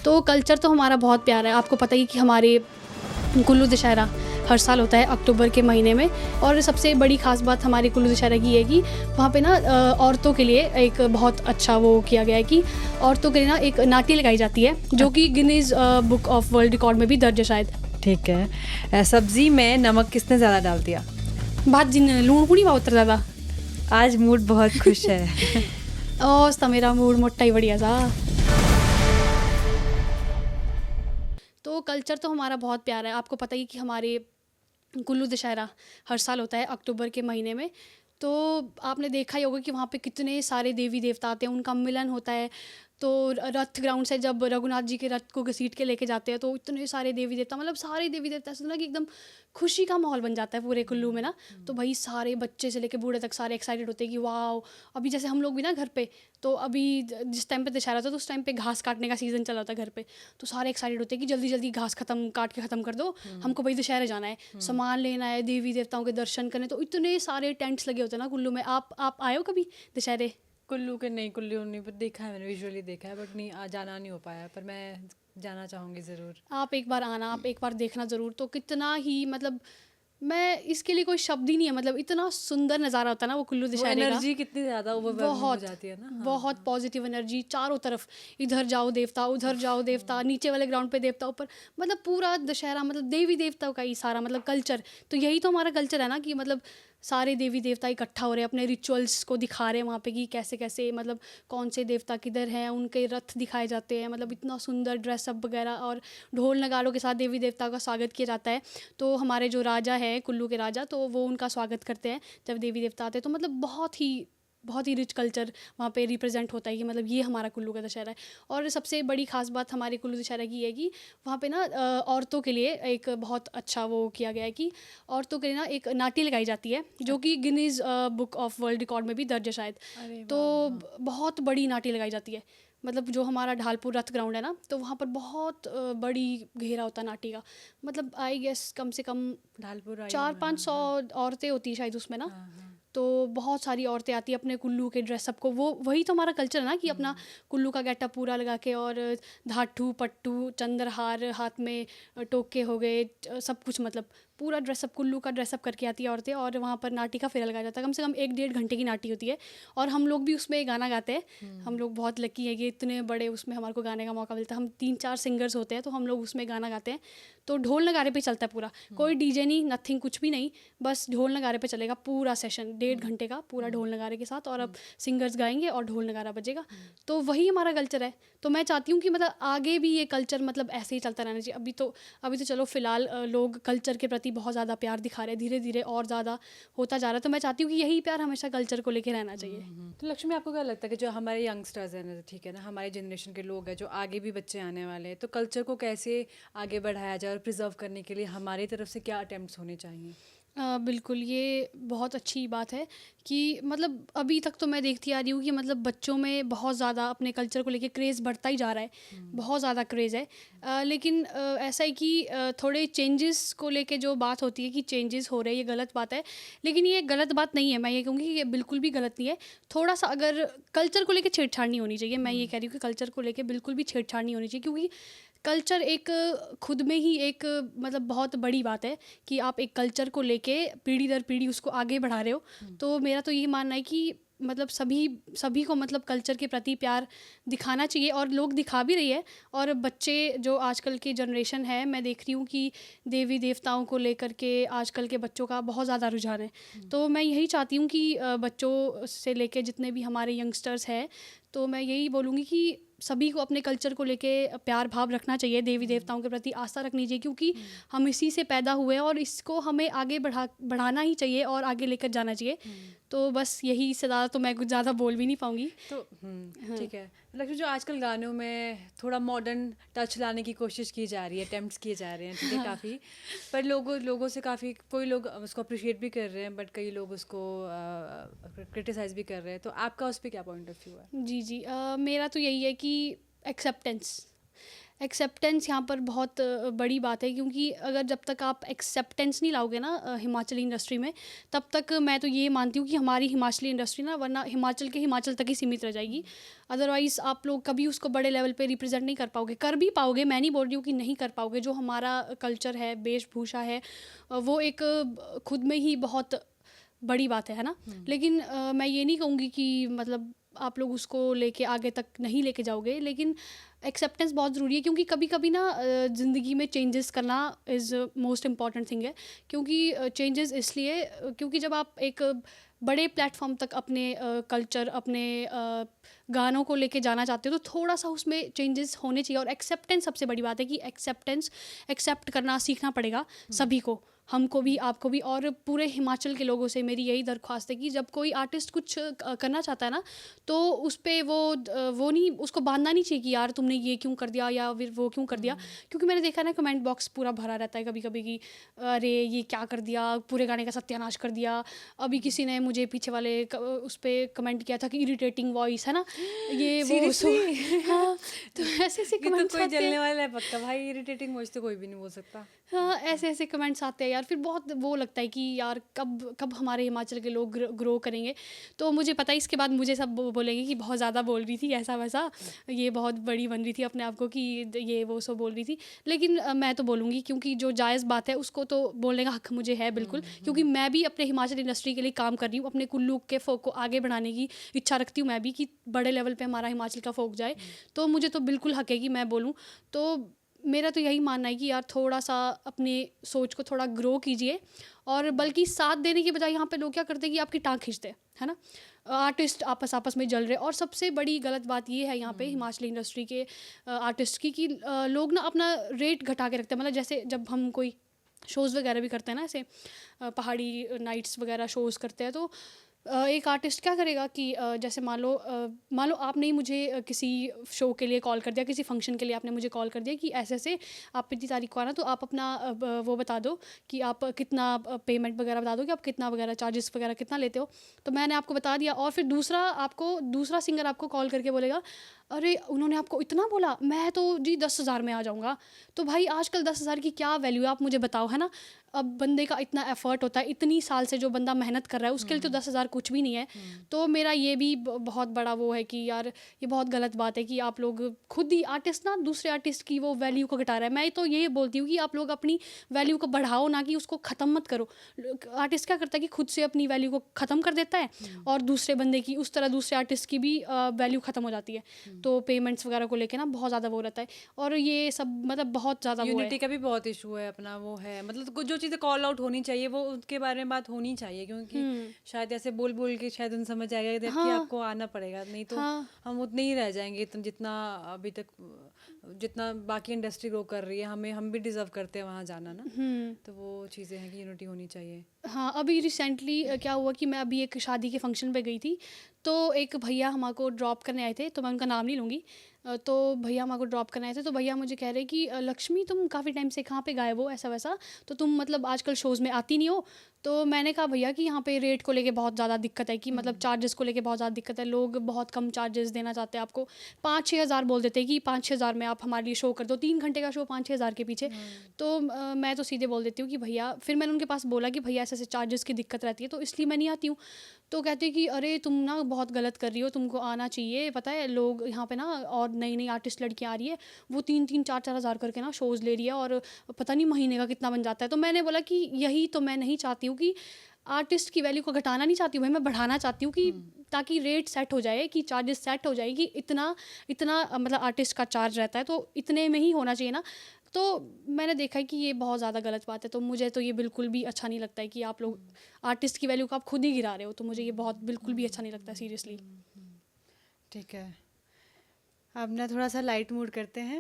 तो कल्चर तो हमारा बहुत प्यारा है। आपको पता ही कि हमारे कुल्लू दशहरा हर साल होता है अक्टूबर के महीने में। और सबसे बड़ी ख़ास बात हमारे कुल्लू दशहरा की है कि वहाँ पे ना औरतों के लिए एक बहुत अच्छा वो किया गया है कि औरतों के लिए ना एक नाटी लगाई जाती है, जो कि Guinness book of world record में भी दर्ज है शायद। ठीक है। सब्जी में नमक किसने ज़्यादा डाल दिया? बात जिन लूण कुड़ी बहुत ज़्यादा। आज मूड बहुत खुश है। और मेरा मूड मोटा ही बढ़िया सा। तो कल्चर तो हमारा बहुत प्यारा है। आपको पता ही कि हमारे कुल्लू दशहरा हर साल होता है अक्टूबर के महीने में। तो आपने देखा ही होगा कि वहाँ पे कितने सारे देवी देवता आते हैं, उनका मिलन होता है। तो रथ ग्राउंड से जब रघुनाथ जी के रथ को घसीट के लेके जाते हैं तो इतने सारे देवी देवता, मतलब सारे देवी देवता ऐसा ना कि एकदम खुशी का माहौल बन जाता है पूरे कुल्लू में ना। तो भाई सारे बच्चे से लेके बूढ़े तक सारे एक्साइटेड होते हैं कि वाह। अभी जैसे हम लोग भी ना घर पे, तो अभी जिस टाइम पे दशहरा था तो उस टाइम पे घास काटने का सीज़न चला था घर पे। तो सारे एक्साइटेड होते हैं कि जल्दी जल्दी घास खत्म काट के ख़त्म कर दो, हमको भाई दशहरे जाना है, सामान लेना है, देवी देवताओं के दर्शन करने। तो इतने सारे टेंट्स लगे होते हैं ना कुल्लू में। आप आए हो कभी दशहरे? कुल्लू के नहीं, कुल्लू नहीं, पर देखा है मैंने, विजुअली देखा है, बट नहीं जाना नहीं हो पाया, पर मैं जाना चाहूँगी ज़रूर। आप एक बार आना, आप एक बार देखना ज़रूर। तो कितना ही मतलब मैं इसके लिए कोई शब्द ही नहीं है, मतलब इतना सुंदर नज़ारा होता है ना वो कुल्लू वो दशहरे का। एनर्जी कितनी ज़्यादा ओवरवेलमिंग हो बहुत जाती है ना। हाँ, बहुत हाँ। पॉजिटिव एनर्जी चारों तरफ। इधर जाओ देवता, उधर जाओ देवता, नीचे वाले ग्राउंड पे देवता, ऊपर, मतलब पूरा दशहरा मतलब देवी देवताओं का ही सारा मतलब कल्चर। तो यही तो हमारा कल्चर है ना कि मतलब सारे देवी देवता इकट्ठा हो रहे हैं, अपने रिचुअल्स को दिखा रहे हैं वहाँ पे कि कैसे कैसे मतलब कौन से देवता किधर हैं, उनके रथ दिखाए जाते हैं, मतलब इतना सुंदर ड्रेसअप वगैरह, और ढोल नगाड़ों के साथ देवी देवता का स्वागत किया जाता है। तो हमारे जो राजा हैं कुल्लू के राजा, तो वो उनका स्वागत करते हैं जब देवी देवता आते हैं। तो मतलब बहुत ही रिच कल्चर वहाँ पे रिप्रेजेंट होता है कि मतलब ये हमारा कुल्लू का दशहरा है। और सबसे बड़ी ख़ास बात हमारे कुल्लू दशहरा की है कि वहाँ पे ना औरतों के लिए एक बहुत अच्छा वो किया गया है कि औरतों के लिए ना एक नाटी लगाई जाती है, जो कि Guinness book of world record में भी दर्ज है शायद। अरे तो वाह, हाँ। बहुत बड़ी नाटी लगाई जाती है। मतलब जो हमारा ढालपुर रथ ग्राउंड है ना, तो वहाँ पर बहुत बड़ी घेरा होता है नाटी का। मतलब आई गेस कम से कम ढालपुर आई हूँ चार मैं, पाँच हाँ सौ हाँ। औरतें होती है शायद उसमें ना। हाँ हाँ। तो बहुत सारी औरतें आती हैं अपने कुल्लू के ड्रेसअप को, वो वही तो हमारा कल्चर है ना कि अपना कुल्लू का गेटअप पूरा लगा के, और धाटू पट्टू चंद्रहार हाथ में, टोके हो गए, सब कुछ मतलब पूरा ड्रेसअप कुल्लू का ड्रेसअप करके आती है औरतें। और वहाँ पर नाटी का फेरा लगाया जाता है, कम से कम 1-1.5 घंटे की नाटी होती है। और हम लोग भी उसमें गाना गाते हैं। हम लोग बहुत लकी है कि इतने बड़े उसमें हमारे को गाने का मौका मिलता है। हम 3-4 सिंगर्स होते हैं, तो हम लोग उसमें गाना गाते हैं। तो ढोल नगारे पे चलता है पूरा, कोई डीजे नहीं, नथिंग, कुछ भी नहीं, बस ढोल नगारे पे चलेगा पूरा सेशन, 1.5 घंटे का पूरा ढोल नगारे के साथ। और अब सिंगर्स गाएंगे और ढोल नगारा बजेगा। तो वही हमारा कल्चर है। तो मैं चाहती हूँ कि मतलब आगे भी ये कल्चर मतलब ऐसे ही चलता रहना चाहिए। अभी तो चलो फिलहाल लोग कल्चर के प्रति बहुत ज़्यादा प्यार दिखा रहे हैं, धीरे धीरे और ज़्यादा होता जा रहा है। तो मैं चाहती हूँ कि यही प्यार हमेशा कल्चर को लेके रहना चाहिए। तो लक्ष्मी, आपको क्या लगता है कि जो हमारे यंगस्टर्स हैं ना, ठीक है ना, हमारे जनरेशन के लोग हैं, जो आगे भी बच्चे आने वाले हैं, तो कल्चर को कैसे आगे बढ़ाया जाए और प्रिजर्व करने के लिए हमारी तरफ से क्या अटेम्प्ट्स होने चाहिए? बिल्कुल, ये बहुत अच्छी बात है कि मतलब अभी तक तो मैं देखती आ रही हूँ कि मतलब बच्चों में बहुत ज़्यादा अपने कल्चर को लेके क्रेज़ बढ़ता ही जा रहा है। बहुत ज़्यादा क्रेज़ है। लेकिन ऐसा है कि थोड़े चेंजेस को लेके जो बात होती है कि चेंजेस हो रहे हैं, ये गलत बात है। लेकिन ये गलत बात नहीं है, मैं ये कहूँगी कि ये बिल्कुल भी गलत नहीं है। थोड़ा-सा अगर कल्चर को लेके छेड़छाड़ नहीं होनी चाहिए, मैं ये कह रही हूँ कि कल्चर को लेके बिल्कुल भी छेड़छाड़ नहीं होनी चाहिए, क्योंकि कल्चर एक खुद में ही एक मतलब बहुत बड़ी बात है कि आप एक कल्चर को लेके पीढ़ी दर पीढ़ी उसको आगे बढ़ा रहे हो। तो मेरा तो ये मानना है कि मतलब सभी सभी को मतलब कल्चर के प्रति प्यार दिखाना चाहिए, और लोग दिखा भी रही है। और बच्चे जो आजकल की जनरेशन है, मैं देख रही हूँ कि देवी देवताओं को लेकर के आजकल के बच्चों का बहुत ज़्यादा रुझान है। तो मैं यही चाहती हूँ कि बच्चों से लेके जितने भी हमारे यंगस्टर्स हैं, तो मैं यही बोलूँगी कि सभी को अपने कल्चर को लेके प्यार भाव रखना चाहिए, देवी देवताओं के प्रति आस्था रखनी चाहिए, क्योंकि हम इसी से पैदा हुए हैं और इसको हमें आगे बढ़ाना ही चाहिए और आगे लेकर जाना चाहिए। तो बस यही, इससे ज़्यादा तो मैं कुछ ज़्यादा बोल भी नहीं पाऊँगी। तो ठीक है। लक्ष्मी, जो आजकल गानों में थोड़ा मॉडर्न टच लाने की कोशिश की जा रही है, अटेम्प्ट्स किए जा रहे हैं, ठीक है, काफ़ी, पर लोगों से काफ़ी, कोई लोग उसको अप्रिशिएट भी कर रहे हैं, बट कई लोग उसको क्रिटिसाइज़ भी कर रहे हैं। तो आपका उस पर क्या पॉइंट ऑफ व्यू है? जी जी, मेरा तो यही है कि एक्सेप्टेंस एक्सेप्टेंस यहाँ पर बहुत बड़ी बात है, क्योंकि अगर जब तक आप एक्सेप्टेंस नहीं लाओगे ना हिमाचली इंडस्ट्री में, तब तक मैं तो ये मानती हूँ कि हमारी हिमाचली इंडस्ट्री ना वरना हिमाचल के हिमाचल तक ही सीमित रह जाएगी। अदरवाइज़ आप लोग कभी उसको बड़े लेवल पे रिप्रेजेंट नहीं कर पाओगे। कर भी पाओगे, मैं नहीं बोल रही हूँ कि नहीं कर पाओगे। जो हमारा कल्चर है, वेशभूषा है, वो एक खुद में ही बहुत बड़ी बात है ना। लेकिन मैं ये नहीं कहूँगी कि मतलब आप लोग उसको लेके आगे तक नहीं लेके जाओगे, लेकिन एक्सेप्टेंस बहुत ज़रूरी है, क्योंकि कभी कभी ना ज़िंदगी में चेंजेस करना इज़ मोस्ट इम्पॉर्टेंट थिंग है। क्योंकि चेंजेस इसलिए क्योंकि जब आप एक बड़े प्लेटफॉर्म तक अपने कल्चर, अपने गानों को लेके जाना चाहते हो, तो थोड़ा सा उसमें चेंजेस होने चाहिए। और एक्सेप्टेंस सबसे बड़ी बात है कि एक्सेप्ट करना सीखना पड़ेगा सभी को, हमको भी, आपको भी, और पूरे हिमाचल के लोगों से मेरी यही दरख्वास्त है कि जब कोई आर्टिस्ट कुछ करना चाहता है ना, तो उस पे वो नहीं, उसको बांधना नहीं चाहिए कि यार तुमने ये क्यों कर दिया या फिर वो क्यों कर दिया। क्योंकि मैंने देखा ना कमेंट बॉक्स पूरा भरा रहता है कभी कभी कि अरे ये क्या कर दिया, पूरे गाने का सत्यानाश कर दिया। अभी किसी ने मुझे पीछे वाले उस पर कमेंट किया था कि इरिटेटिंग वॉइस है ना, ये वो हाँ, तो ऐसे ऐसे ये तो कमेंट्स कोई आते हैं। जलने वाला है पक्का भाई, इरिटेटिंग वॉइस तो कोई भी नहीं बोल सकता। हाँ, ऐसे ऐसे कमेंट्स आते हैं यार, फिर बहुत वो लगता है कि यार कब कब हमारे हिमाचल के लोग ग्रो करेंगे। तो मुझे पता है इसके बाद मुझे सब बोलेंगे कि बहुत ज़्यादा बोल रही थी, ऐसा वैसा, ये बहुत बड़ी बन रही थी अपने आप को कि ये वो सब बोल रही थी। लेकिन मैं तो बोलूँगी, क्योंकि जो जायज़ बात है उसको तो बोलने का हक मुझे है बिल्कुल, क्योंकि मैं भी अपने हिमाचल इंडस्ट्री के लिए काम कर रही हूँ, अपने कुल्लू के फोक को आगे बढ़ाने की इच्छा रखती हूँ मैं भी, कि बड़े लेवल पे हमारा हिमाचल का फोक जाए। तो मुझे तो बिल्कुल हक है कि मैं बोलूँ। तो मेरा तो यही मानना है कि यार थोड़ा सा अपने सोच को थोड़ा ग्रो कीजिए, और बल्कि साथ देने के बजाय यहाँ पे लोग क्या करते हैं कि आपकी टांग खींचते हैं, है ना। आर्टिस्ट आपस में जल रहे, और सबसे बड़ी गलत बात ये है यहाँ पे हिमाचली इंडस्ट्री के आर्टिस्ट की कि लोग ना अपना रेट घटा के रखते हैं। मतलब जैसे जब हम कोई शोज़ वगैरह भी करते हैं ना, ऐसे पहाड़ी नाइट्स वगैरह शोज़ करते हैं, तो एक आर्टिस्ट क्या करेगा कि जैसे मान लो आपने ही मुझे किसी शो के लिए कॉल कर दिया, किसी फंक्शन के लिए आपने मुझे कॉल कर दिया कि ऐसे ऐसे आप इतनी तारीख को आना, तो आप अपना वो बता दो कि आप कितना पेमेंट वगैरह बता दो कि आप कितना वगैरह चार्जेस वगैरह कितना लेते हो। तो मैंने आपको बता दिया, और फिर दूसरा सिंगर आपको कॉल करके बोलेगा अरे उन्होंने आपको इतना बोला, मैं तो जी 10,000 में आ जाऊँगा। तो भाई आजकल 10,000 की क्या वैल्यू है, आप मुझे बताओ, है ना। अब बंदे का इतना एफर्ट होता है, इतनी साल से जो बंदा मेहनत कर रहा है, उसके लिए तो 10,000 कुछ भी नहीं है। तो मेरा ये भी बहुत बड़ा वो है कि यार ये बहुत गलत बात है कि आप लोग खुद ही आर्टिस्ट ना दूसरे आर्टिस्ट की वो वैल्यू को घटा रहा है। मैं तो ये बोलती हूँ कि आप लोग अपनी वैल्यू को बढ़ाओ, ना कि उसको ख़त्म मत करो। आर्टिस्ट क्या करता है कि खुद से अपनी वैल्यू को ख़त्म कर देता है, और दूसरे बंदे की उस तरह दूसरे आर्टिस्ट की भी वैल्यू ख़त्म हो जाती है। तो पेमेंट्स वगैरह को लेके ना बहुत ज़्यादा वो रहता है, और ये सब मतलब बहुत ज़्यादा वो है। यूनिटी का भी बहुत इशू है अपना, वो है मतलब जो चीज़ें कॉल आउट होनी चाहिए वो उसके बारे में बात होनी चाहिए, क्योंकि शायद ऐसे बोल बोल के शायद उन समझ आएगा कि हाँ आपको आना पड़ेगा, नहीं तो हाँ हम उतने ही रह जाएंगे जितना अभी तक, जितना बाकी इंडस्ट्री ग्रो कर रही है, हम भी डिजर्व करते हैं वहाँ जाना ना। तो वो चीज़ें हैं कि यूनिटी होनी चाहिए। हाँ, अभी रिसेंटली क्या हुआ कि मैं अभी एक शादी के फंक्शन पे गई थी, तो एक भैया हमारे ड्रॉप करने आए थे, तो मैं उनका नाम नहीं लूँगी। तो भैया हमारे ड्रॉप करने आए थे, तो भैया मुझे कह रहे कि लक्ष्मी तुम काफ़ी टाइम से कहाँ पे गायब हो, ऐसा वैसा, तो तुम मतलब आजकल शोज़ में आती नहीं हो। तो मैंने कहा भैया कि यहाँ पे रेट को लेके बहुत ज़्यादा दिक्कत है, कि मतलब चार्जेस को लेके बहुत ज़्यादा दिक्कत है। लोग बहुत कम चार्जेस देना चाहते हैं आपको, 5-6 हज़ार बोल देते हैं कि 5-6 हज़ार में आप हमारे लिए शो कर दो, 3 घंटे का शो 5-6 हज़ार के पीछे। तो मैं तो सीधे बोल देती हूँ कि भैया, फिर मैंने उनके पास बोला कि भैया ऐसे ऐसे चार्जेस की दिक्कत रहती है, तो इसलिए मैं नहीं आती हूँ। तो कहते हैं कि अरे तुम ना बहुत गलत कर रही हो, तुमको आना चाहिए, पता है लोग यहाँ पे ना, और नई नई आर्टिस्ट लड़कियाँ आ रही है, वो 3-3 4-4 हज़ार करके ना शोज़ ले रही है, और पता नहीं महीने का कितना बन जाता है। तो मैंने बोला कि यही तो मैं नहीं चाहती हूँ, कि आर्टिस्ट की वैल्यू को घटाना नहीं चाहती हूँ मैं बढ़ाना चाहती हूँ, कि ताकि रेट सेट हो जाए, कि चार्जेस सेट हो जाए, कि इतना इतना मतलब आर्टिस्ट का चार्ज रहता है, तो इतने में ही होना चाहिए ना। तो मैंने देखा है कि ये बहुत ज़्यादा गलत बात है, तो मुझे तो ये बिल्कुल भी अच्छा नहीं लगता है कि आप लोग आर्टिस्ट की वैल्यू को आप खुद ही गिरा रहे हो। तो मुझे ये बहुत बिल्कुल भी अच्छा नहीं लगता, सीरियसली। ठीक है, अब ना थोड़ा सा लाइट मूड करते हैं,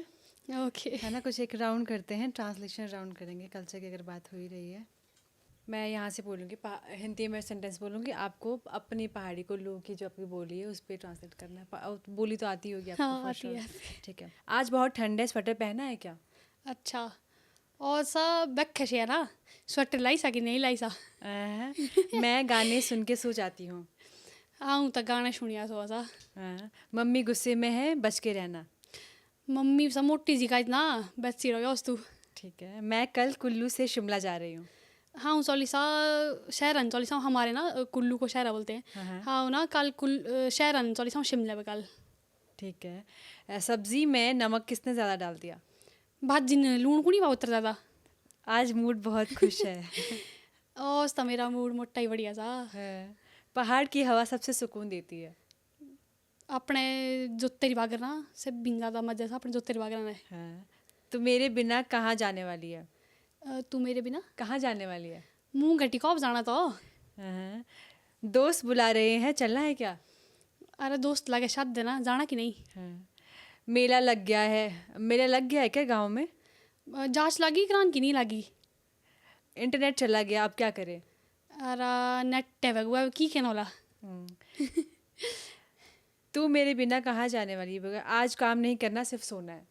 ओके है ना, कुछ एक राउंड करते हैं, ट्रांसलेशन राउंड करेंगे। कल्चर की अगर बात हो ही रही है, मैं यहाँ से बोलूँगी हिंदी में सेंटेंस बोलूँगी, आपको अपनी पहाड़ी को लो की जो आपकी बोली है उस पर ट्रांसलेट करना है। बोली तो आती होगी आपको? हाँ, for आती sure। है। ठीक है, आज बहुत ठंड है, स्वेटर पहना है क्या? अच्छा, और सा बैक ना स्वेटर लाई सा कि नहीं लाई सा। मैं गाने सुन के सो जाती हूँ। आऊँ तक गाना सुनिया थोड़ा सा। मम्मी गुस्से में है, बच के रहना। मम्मी सा मोटी जी का इतना बेसी रह गया तू। ठीक है, मैं कल कुल्लू से शिमला जा रही हूँ। हाँ चौली सा शहरन चौली सा हमारे ना कुल्लू को शहरा बोलते हैं। हाँ, हाँ। हाँ ना कल शहरन चौली सा शिमला में कल। ठीक है, सब्जी में नमक किसने ज़्यादा डाल दिया? भाजी ने लूण को नहीं बा उतर ज़्यादा। आज मूड बहुत खुश है। और तो मेरा मूड मोटा ही बढ़िया सा। हाँ, पहाड़ की हवा सबसे सुकून देती है। अपने जो तेरी बागरना से बिन ज़्यादा मजा सा अपने जो तेरी बागरना है। हाँ, तो मेरे बिना कहाँ जाने वाली है? तू मेरे बिना कहाँ जाने वाली है? मुँह घटी कौब जाना तो। हाँ, दोस्त बुला रहे हैं, चलना है क्या? अरे दोस्त लगे साथ देना जाना कि नहीं। हाँ, मेला लग गया है। मेला लग गया है क्या गांव में? जांच लगी करान की नहीं लगी। इंटरनेट चला गया, अब क्या करें? अरे नेट है वो की कहना वाला। तू मेरे बिना कहाँ जाने वाली है? आज काम नहीं करना, सिर्फ सोना है।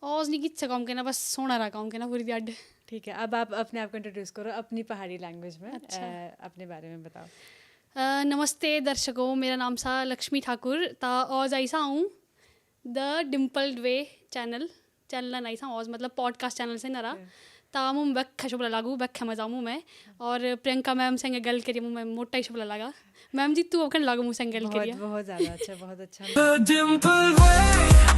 और नहीं किच्छा काम कहना बस सोना रहा काम कहना पूरी दिहाड़ी। ठीक है, अब आप अपने आप को इंट्रोड्यूस करो अपनी पहाड़ी लैंग्वेज में। अच्छा। अपने बारे में बताओ। नमस्ते दर्शकों, मेरा नाम सा लक्ष्मी ठाकुर ता और ऐसा हूँ द डिम्पल्ड वे चैनल नहीं सा और मतलब पॉडकास्ट चैनल से ना रहा ता मुँह बैख्या शुभला लागू बैख्या मजा मुँह में। और प्रियंका मैम संगे गल करिए मुँह में मोटा ही शुभला लगा। मैम जी तू अब लागू मुँह संगे गल करिए। बहुत ज़्यादा अच्छा, बहुत अच्छा। The dimple way